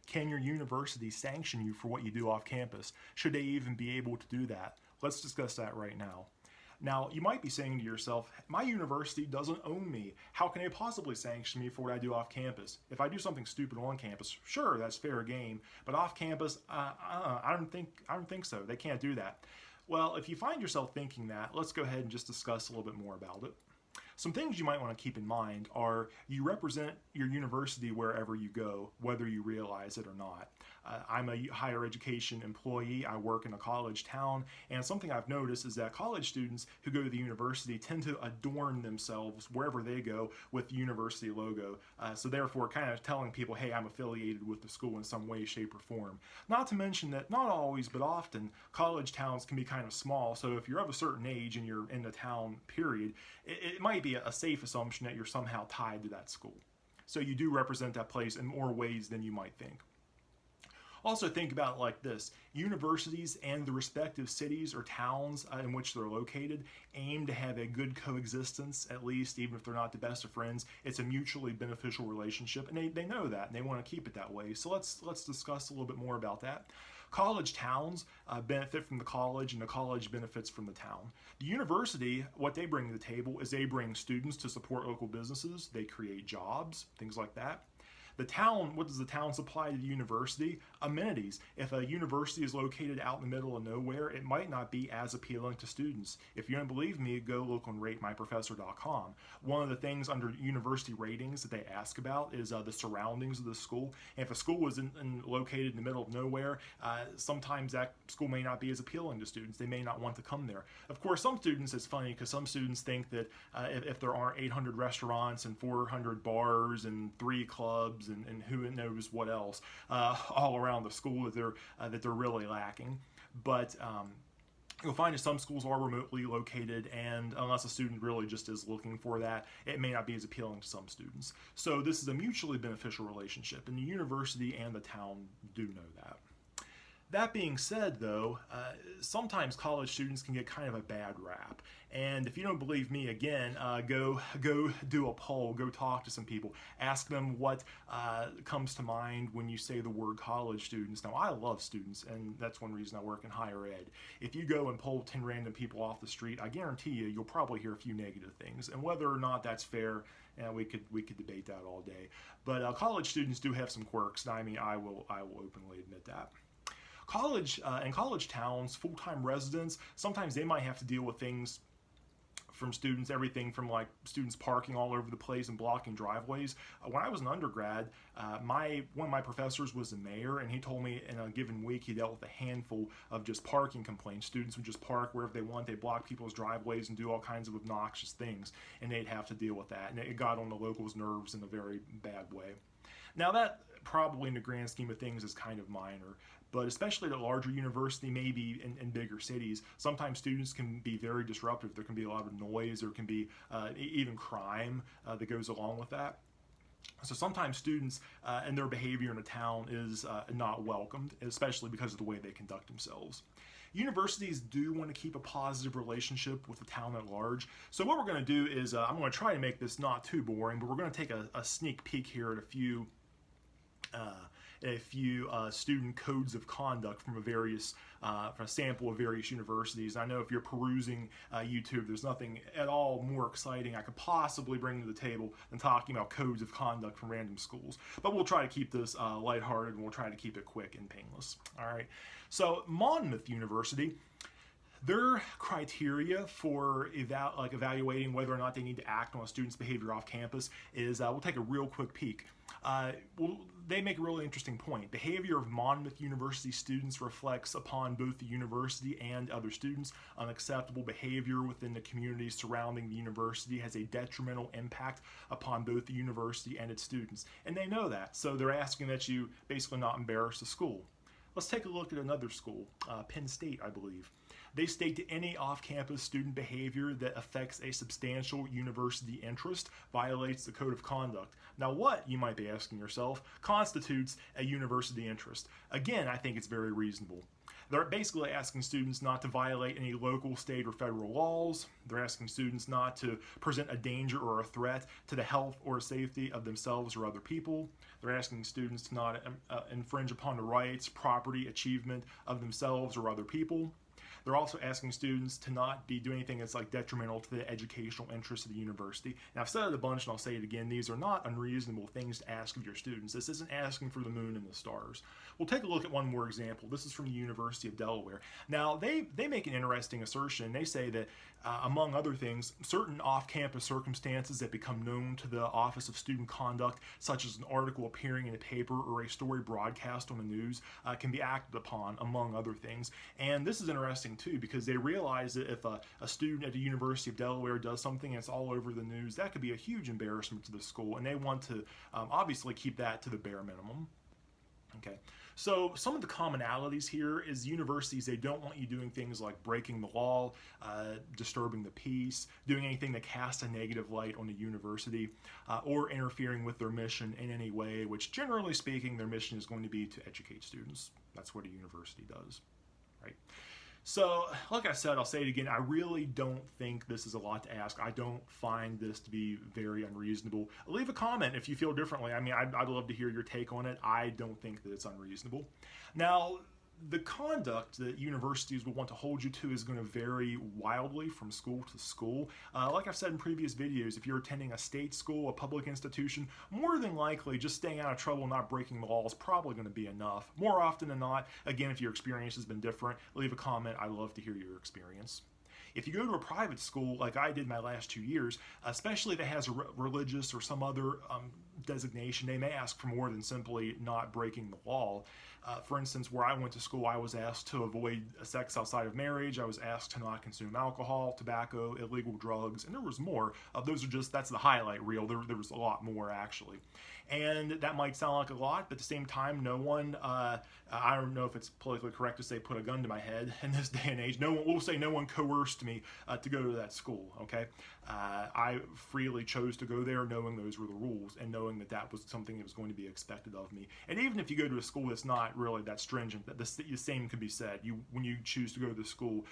Can your university sanction you for what you do off campus? Should they even be able to do that? Let's discuss that right now. Now, you might be saying to yourself, my university doesn't own me. How can they possibly sanction me for what I do off campus? If I do something stupid on campus, sure, that's fair game. But off campus, I don't think so. They can't do that. Well, if you find yourself thinking that, let's go ahead and just discuss a little bit more about it. Some things you might want to keep in mind are you represent your university wherever you go, whether you realize it or not. I'm a higher education employee. I work in a college town, and something I've noticed is that college students who go to the university tend to adorn themselves wherever they go with the university logo. So therefore, kind of telling people, hey, I'm affiliated with the school in some way, shape, or form. Not to mention that not always, but often, college towns can be kind of small. So if you're of a certain age and you're in the town, period, it might be a safe assumption that you're somehow tied to that school. So you do represent that place in more ways than you might think. Also think about it like this. Universities and the respective cities or towns in which they're located aim to have a good coexistence, at least, even if they're not the best of friends. It's a mutually beneficial relationship, and they know that, and they want to keep it that way. So let's discuss a little bit more about that. College towns benefit from the college, and the college benefits from the town. The university, what they bring to the table is they bring students to support local businesses. They create jobs, things like that. The town, what does the town supply to the university? Amenities. If a university is located out in the middle of nowhere, it might not be as appealing to students. If you don't believe me, go look on ratemyprofessor.com. One of the things under university ratings that they ask about is the surroundings of the school. And if a school is located in the middle of nowhere, sometimes that school may not be as appealing to students. They may not want to come there. Of course, some students, it's funny because some students think that if there aren't 800 restaurants and 400 bars and 3 clubs and who knows what else all around the school that they're really lacking. But you'll find that some schools are remotely located, and unless a student really just is looking for that, it may not be as appealing to some students. So this is a mutually beneficial relationship, and the university and the town do know that. That being said, though, sometimes college students can get kind of a bad rap. And if you don't believe me, again, go do a poll, go talk to some people, ask them what comes to mind when you say the word college students. Now, I love students, and that's one reason I work in higher ed. If you go and poll 10 random people off the street, I guarantee you'll probably hear a few negative things. And whether or not that's fair, we could debate that all day. But college students do have some quirks, and I will openly admit that. College and college towns, full-time residents, sometimes they might have to deal with things from students, everything from like students parking all over the place and blocking driveways. When I was an undergrad, one of my professors was the mayor, and he told me in a given week he dealt with a handful of just parking complaints. Students would just park wherever they want. They block people's driveways and do all kinds of obnoxious things, and they'd have to deal with that. And it got on the locals' nerves in a very bad way. Now that probably in the grand scheme of things is kind of minor, but especially at a larger university, maybe in bigger cities, sometimes students can be very disruptive. There can be a lot of noise, there can be even crime that goes along with that. So sometimes students and their behavior in a town is not welcomed, especially because of the way they conduct themselves. Universities do want to keep a positive relationship with the town at large. So what we're going to do is I'm going to try to make this not too boring, but we're going to take a sneak peek here at a few student codes of conduct from a sample of various universities. I know if you're perusing YouTube, there's nothing at all more exciting I could possibly bring to the table than talking about codes of conduct from random schools. But we'll try to keep this lighthearted, and we'll try to keep it quick and painless. All right. So Monmouth University, their criteria for evaluating whether or not they need to act on a student's behavior off campus is, we'll take a real quick peek. They make a really interesting point. Behavior of Monmouth University students reflects upon both the university and other students. Unacceptable behavior within the community surrounding the university has a detrimental impact upon both the university and its students. And they know that, so they're asking that you basically not embarrass the school. Let's take a look at another school, Penn State, I believe. They state that any off-campus student behavior that affects a substantial university interest violates the code of conduct. Now, what, you might be asking yourself, constitutes a university interest? Again, I think it's very reasonable. They're basically asking students not to violate any local, state, or federal laws. They're asking students not to present a danger or a threat to the health or safety of themselves or other people. They're asking students to not infringe upon the rights, property, achievement of themselves or other people. They're also asking students to not be doing anything that's like detrimental to the educational interests of the university. And I've said it a bunch and I'll say it again, these are not unreasonable things to ask of your students. This isn't asking for the moon and the stars. We'll take a look at one more example. This is from the University of Delaware. Now, they make an interesting assertion. They say that, among other things, certain off-campus circumstances that become known to the Office of Student Conduct, such as an article appearing in a paper or a story broadcast on the news, can be acted upon, among other things. And this is interesting too, because they realize that if a student at the University of Delaware does something and it's all over the news, that could be a huge embarrassment to the school, and they want to obviously keep that to the bare minimum. Okay, so some of the commonalities here is universities, they don't want you doing things like breaking the law, disturbing the peace, doing anything that casts a negative light on the university, or interfering with their mission in any way, which generally speaking, their mission is going to be to educate students. That's what a university does, right? So, like I said, I'll say it again, I really don't think this is a lot to ask. I don't find this to be very unreasonable. Leave a comment if you feel differently. I mean, I'd love to hear your take on it. I don't think that it's unreasonable. Now, the conduct that universities will want to hold you to is going to vary wildly from school to school. Like I've said in previous videos, if you're attending a state school, a public institution, more than likely just staying out of trouble and not breaking the law is probably going to be enough. More often than not, again, if your experience has been different, leave a comment. I'd love to hear your experience. If you go to a private school, like I did my last 2 years, especially if it has a religious or some other designation, they may ask for more than simply not breaking the law. For instance, where I went to school, I was asked to avoid sex outside of marriage. I was asked to not consume alcohol, tobacco, illegal drugs, and there was more. That's the highlight reel. There was a lot more, actually. And that might sound like a lot, but at the same time, no one, I don't know if it's politically correct to say put a gun to my head in this day and age. We'll say no one coerced me to go to that school, okay? I freely chose to go there knowing those were the rules and knowing that that was something that was going to be expected of me. And even if you go to a school that's not really that stringent, that the same could be said. When you choose to go to the school,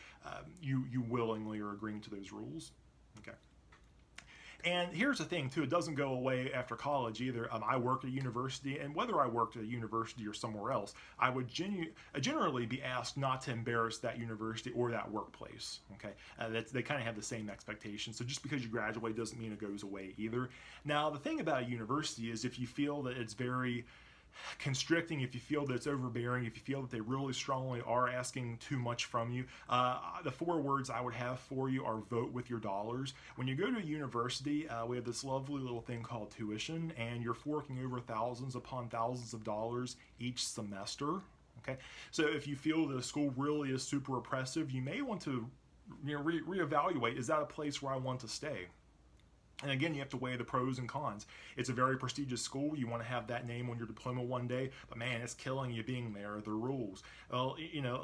you willingly are agreeing to those rules, okay? And here's the thing, too, it doesn't go away after college either. I work at a university, and whether I worked at a university or somewhere else, I would generally be asked not to embarrass that university or that workplace, okay? They kind of have the same expectations, so just because you graduate doesn't mean it goes away either. Now, the thing about a university is if you feel that it's very constricting, if you feel that it's overbearing, if you feel that they really strongly are asking too much from you, the 4 words I would have for you are vote with your dollars. When you go to a university, we have this lovely little thing called tuition, and you're forking over thousands upon thousands of dollars each semester. Okay, so if you feel the school really is super oppressive, you may want to reevaluate, is that a place where I want to stay? And again, you have to weigh the pros and cons. It's a very prestigious school. You want to have that name on your diploma one day, but man, it's killing you being there. The rules. Well,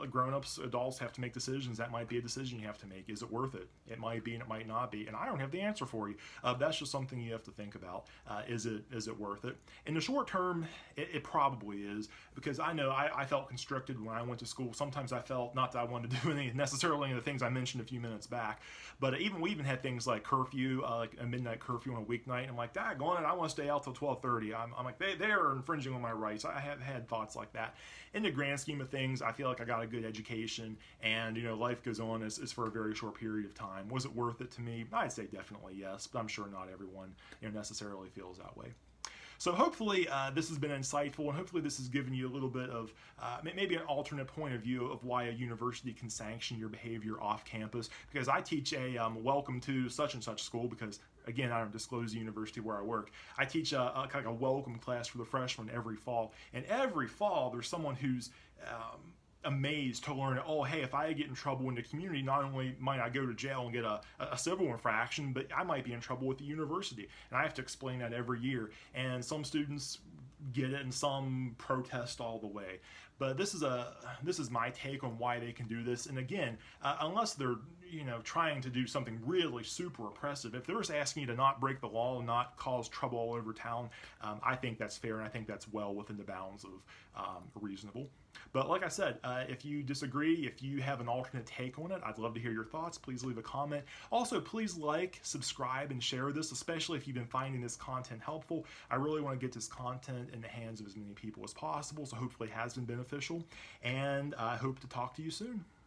grown-ups, adults have to make decisions. That might be a decision you have to make. Is it worth it? It might be and it might not be. And I don't have the answer for you. That's just something you have to think about. Is it worth it? In the short term, it probably is, because I know I felt constricted when I went to school. Sometimes I felt, not that I wanted to do necessarily any of the things I mentioned a few minutes back, but we even had things like curfew, like a midnight curfew on a weeknight. I'm like, daggone it, I want to stay out till 12:30. I'm like, they are infringing on my rights. I have had thoughts like that. In the grand scheme of things, I feel like I got a good education, and life goes on as for a very short period of time. Was it worth it to me? I'd say definitely yes, but I'm sure not everyone necessarily feels that way. So hopefully this has been insightful, and hopefully this has given you a little bit of maybe an alternate point of view of why a university can sanction your behavior off campus. Because I teach a welcome to such and such school, because again, I don't disclose the university where I work. I teach kind of a welcome class for the freshmen every fall, and every fall there's someone who's amazed to learn, oh, hey, if I get in trouble in the community, not only might I go to jail and get a civil infraction, but I might be in trouble with the university. And I have to explain that every year. And some students get it in some protest all the way. But this is my take on why they can do this. And again, unless they're trying to do something really super oppressive, if they're just asking you to not break the law and not cause trouble all over town, I think that's fair, and I think that's well within the bounds of reasonable. But like I said, if you disagree, if you have an alternate take on it, I'd love to hear your thoughts. Please leave a comment. Also, please like, subscribe, and share this, especially if you've been finding this content helpful. I really want to get this content in the hands of as many people as possible, so hopefully it has been beneficial. And I hope to talk to you soon.